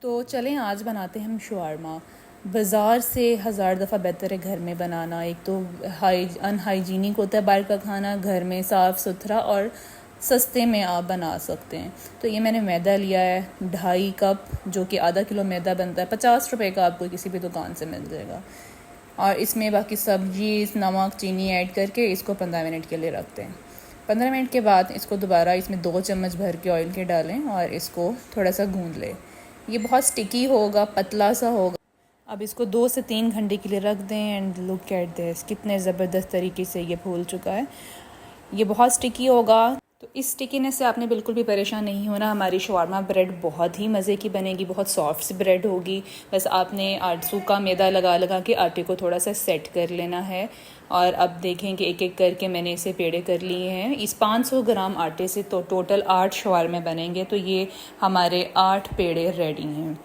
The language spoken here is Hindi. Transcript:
तो चलें आज बनाते हैं हम शवारमा। बाज़ार से हज़ार दफ़ा बेहतर है घर में बनाना। एक तो अनहाइजीनिक होता है बाहर का खाना, घर में साफ़ सुथरा और सस्ते में आप बना सकते हैं। तो ये मैंने मैदा लिया है 2.5 कप, जो कि आधा किलो मैदा बनता है। 50 रुपए का आपको किसी भी दुकान से मिल जाएगा। और इसमें बाकी सब्जी, नमक, चीनी ऐड करके इसको 15 मिनट के लिए रखते हैं। 15 मिनट के बाद इसको दोबारा इसमें 2 चम्मच भर के ऑयल के डालें और इसको थोड़ा सा गूंद लें। ये बहुत स्टिकी होगा, पतला सा होगा। अब इसको 2 से 3 घंटे के लिए रख दें। एंड लुक एट दिस, कितने ज़बरदस्त तरीके से ये फूल चुका है। ये बहुत स्टिकी होगा, तो इस स्टिकीनेस से आपने बिल्कुल भी परेशान नहीं होना। हमारी शवारमा ब्रेड बहुत ही मज़े की बनेगी, बहुत सॉफ्ट सी ब्रेड होगी। बस आपने सूखा मैदा लगा लगा के आटे को थोड़ा सा सेट कर लेना है। और अब देखें कि एक एक करके मैंने इसे पेड़े कर लिए हैं। इस 500 ग्राम आटे से तो टोटल 8 शवारमे बनेंगे, तो ये हमारे 8 पेड़े रेडी हैं।